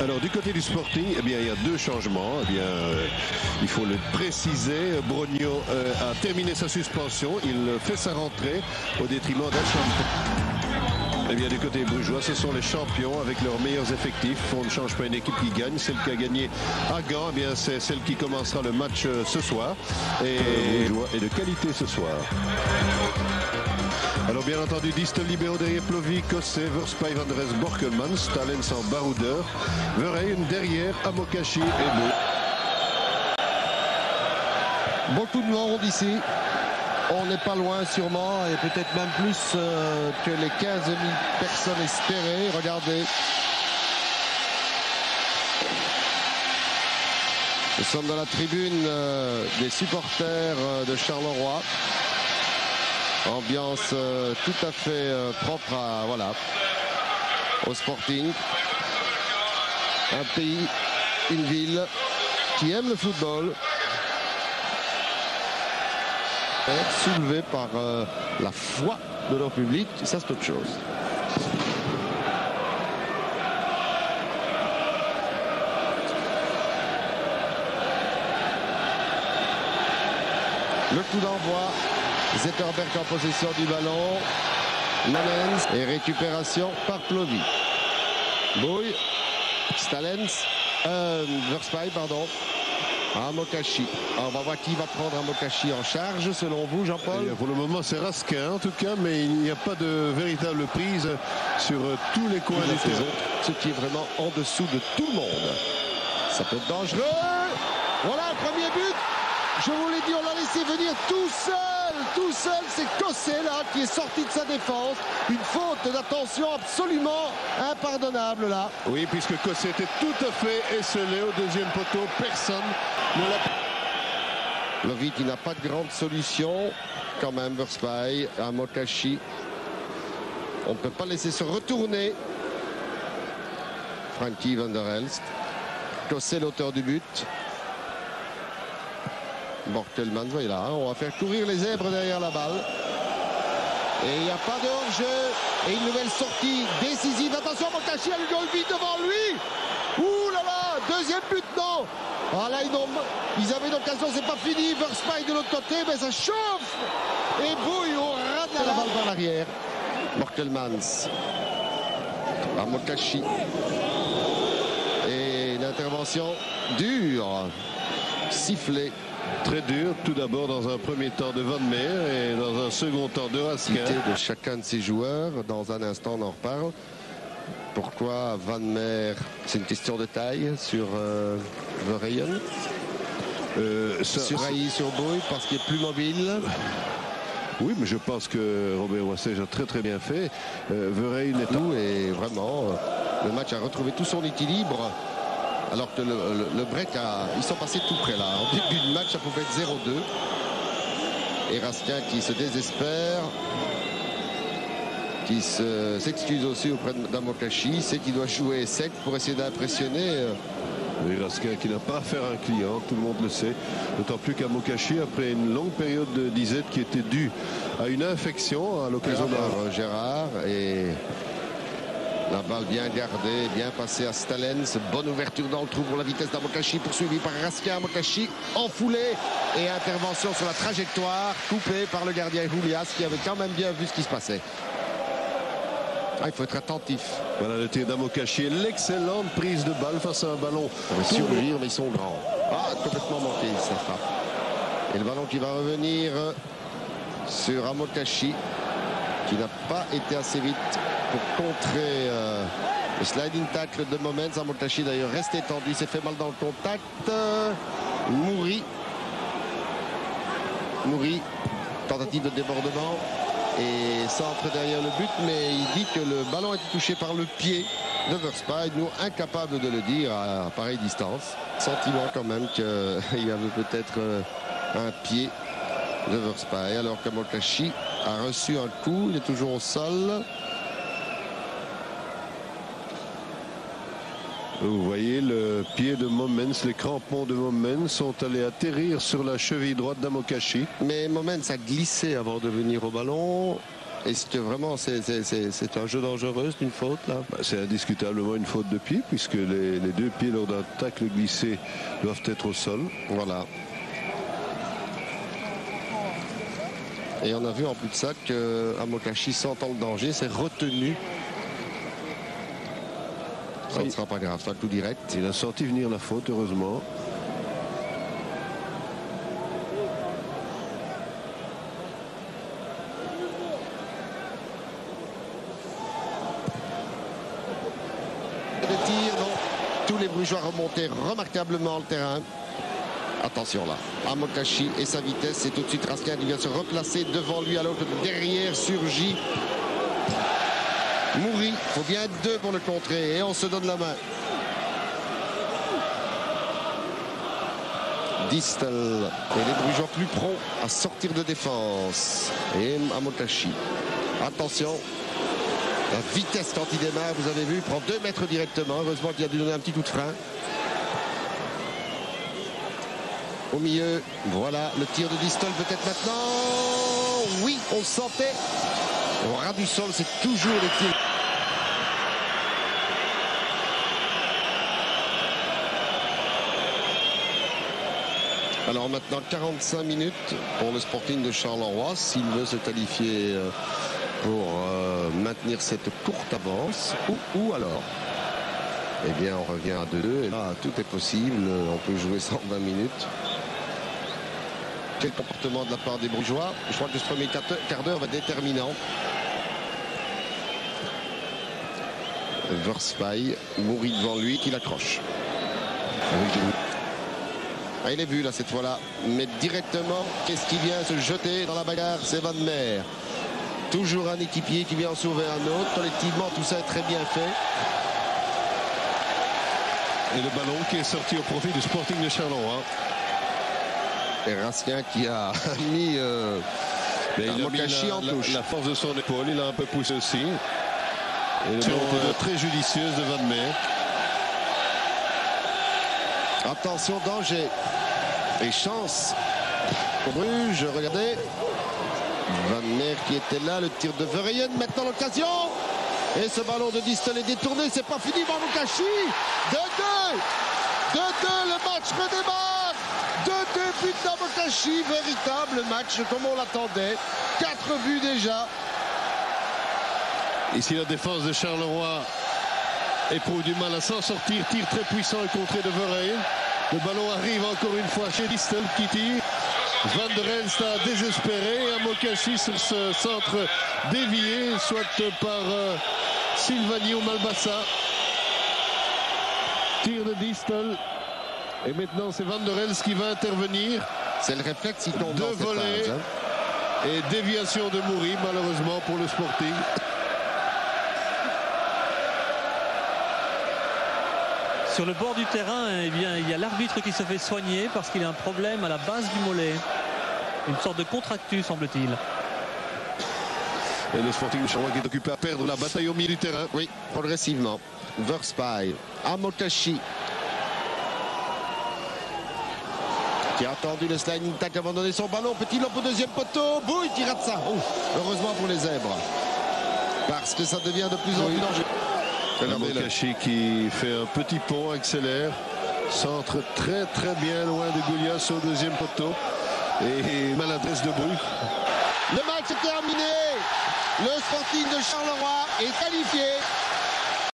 Alors du côté du Sporting, eh bien, il y a deux changements. Eh bien, il faut le préciser. Brogno a terminé sa suspension. Il fait sa rentrée au détriment d'Achamp. Eh bien, du côté brugeois, ce sont les champions avec leurs meilleurs effectifs. On ne change pas une équipe qui gagne. Celle qui a gagné à Gand, eh bien, c'est celle qui commencera le match ce soir. Et brugeois est de qualité ce soir. Alors bien entendu, Distel libéro derrière Plovy, Cossé, Verspaï, Van der Res, Borkelman, Stalens en baroudeur, Verheyen derrière, Amokachi et Beau. Beaucoup de monde ici. On n'est pas loin sûrement et peut-être même plus que les 15 000 personnes espérées. Regardez. Nous sommes dans la tribune des supporters de Charleroi. Ambiance tout à fait propre à, voilà, au Sporting. Un pays, une ville qui aime le football. Soulevé par la foi de leur public, ça c'est autre chose. Le coup d'envoi. Zetterberg en possession du ballon. Nanens et récupération par Plovy. Bouille. Stalens. Verspaï, pardon. Amokachi. On va voir qui va prendre Amokachi en charge, selon vous, Jean-Paul? Pour le moment, c'est Raskin, en tout cas, mais il n'y a pas de véritable prise sur tous les coins du terrain. Ce qui est vraiment en dessous de tout le monde. Ça peut être dangereux. Voilà le premier but. Je vous l'ai dit, on l'a laissé venir tout seul. Tout seul, c'est Cossé là qui est sorti de sa défense. Une faute d'attention absolument impardonnable là. Oui, puisque Cossé était tout à fait esselé au deuxième poteau. Personne ne l'a. Plovy qui n'a pas de grande solution. Quand même, Verspaï, Amokachi. On ne peut pas laisser se retourner. Frankie Van der Elst. Cossé, l'auteur du but. Borkelman, voyez là, on va faire courir les zèbres derrière la balle. Et il n'y a pas de hors-jeu. Et une nouvelle sortie décisive. Attention, Amokachi a le goal vite devant lui. Ouh là là, deuxième but, non. Ah là, ils avaient une occasion, c'est pas fini. Verspaï de l'autre côté, mais ça chauffe. Et Bouille, on rate la balle dans l'arrière. Borkelmans. Amokachi. Et une intervention dure. Sifflée. Très dur, tout d'abord dans un premier temps de Van Meer et dans un second temps de Raskin. De chacun de ces joueurs, dans un instant on en reparle. Pourquoi Van Meer? C'est une question de taille sur Verheyen. Sur Aïe, sur Bouille, parce qu'il est plus mobile. Oui, mais je pense que Robert Wassège a très très bien fait. Verheyen est tout et vraiment le match a retrouvé tout son équilibre. Alors que le break ils sont passés tout près là. En début de match, ça pouvait être 0-2. Et Raskin qui se désespère, qui s'excuse aussi auprès d'Amokachi, c'est qu'il doit jouer sec pour essayer d'impressionner. Et Raskin qui n'a pas affaire à un client, tout le monde le sait. D'autant plus qu'Amokachi, après une longue période de disette qui était due à une infection à l'occasion d'un Gérard et la balle bien gardée, bien passée à Stalens. Bonne ouverture dans le trou pour la vitesse d'Amokachi, poursuivi par Raskin. Amokachi en foulée et intervention sur la trajectoire, coupée par le gardien Julias qui avait quand même bien vu ce qui se passait. Ah, il faut être attentif. Voilà le tir d'Amokachi et l'excellente prise de balle face à un ballon. On va survivre, mais ils sont grands. Ah, complètement manqué, ça frappe. Et le ballon qui va revenir sur Amokachi, qui n'a pas été assez vite pour contrer le sliding tackle de Momens. Amokachi d'ailleurs reste étendu, s'est fait mal dans le contact. Mouri, tentative de débordement et centre derrière le but, mais il dit que le ballon a été touché par le pied de Verspaï, nous incapables de le dire à pareille distance. Sentiment quand même qu'il y avait peut-être un pied de Verspaï, alors qu'Amokachi a reçu un coup, il est toujours au sol. Vous voyez le pied de Momens, les crampons de Momens sont allés atterrir sur la cheville droite d'Amokachi. Mais Momens a glissé avant de venir au ballon. Est-ce que vraiment c'est un jeu dangereux, c'est une faute là? C'est indiscutablement une faute de pied puisque les deux pieds lors d'un tacle glissé doivent être au sol. Voilà. Et on a vu en plus de ça que Amokachi, sentant le danger, s'est retenu. Ça ne sera pas grave, ça tout direct. Il a senti venir la faute, heureusement. Le tir, non. Tous les Brugeois remontaient remarquablement le terrain. Attention là, Amokachi et sa vitesse, c'est tout de suite Raskin qui vient se replacer devant lui alors que derrière surgit Mouri. Il faut bien être deux pour le contrer et on se donne la main. Distel et les Brugeois plus prompts à sortir de défense. Et Amokachi. Attention, la vitesse quand il démarre, vous avez vu, il prend 2 mètres directement. Heureusement qu'il a dû donner un petit coup de frein. Au milieu, voilà le tir de Distel peut-être maintenant. Oui, on le sentait. Au ras du sol, c'est toujours les tirs. Alors maintenant 45 minutes pour le Sporting de Charleroi s'il veut se qualifier pour maintenir cette courte avance ou alors eh bien on revient à 2-2 et là tout est possible, on peut jouer 120 minutes. Quel comportement de la part des Brugeois? Je crois que ce premier quart d'heure va être déterminant. Verspaille, Mouri devant lui qui l'accroche. Ah, il est vu là cette fois-là, mais directement, qu'est-ce qui vient se jeter dans la bagarre? C'est Van Meer. Toujours un équipier qui vient en sauver un autre. Collectivement, tout ça est très bien fait. Et le ballon qui est sorti au profit du Sporting de Charleroi. Et Raskin qui a mis Amokachi en touche. La force de son épaule, il a un peu poussé aussi. Et le ballon très judicieuse de Van Meer. Attention, danger. Et chance. Bruges, regardez. Van Meer qui était là, le tir de Verheyen. Maintenant l'occasion. Et ce ballon de Distel est détourné. C'est pas fini, Amokachi. 2-2. 2-2, le match redémarre. 2-2 buts d'Amokachi. Véritable match comme on l'attendait. 4 buts déjà. Ici la défense de Charleroi éprouve du mal à s'en sortir. Tir très puissant et contré de Verheyen. Le ballon arrive encore une fois chez Distel qui tire. Van der Elst a désespéré. Amokachi sur ce centre dévié, soit par Silvani ou Malbassa. Tir de Distel. Et maintenant c'est Van der Elst qui va intervenir. C'est le réflexe qui tombe dans cette volée phase, hein. Et déviation de Mouri malheureusement pour le Sporting. Sur le bord du terrain, eh bien, il y a l'arbitre qui se fait soigner parce qu'il a un problème à la base du mollet. Une sorte de contractus, semble-t-il. Et le Sporting de Charleroi qui est occupé à perdre la bataille au milieu du terrain. Oui, progressivement. Verspaille, Amokachi. Qui a attendu le sliding tack avant de donner son ballon. Petit lob au deuxième poteau. Bouille qui rate ça. Heureusement pour les zèbres. Parce que ça devient de plus en plus dangereux. Amokachi qui fait un petit pont, accélère, centre très très bien loin de Goulias au deuxième poteau et maladresse de Bruges. Le match est terminé. Le Sporting de Charleroi est qualifié.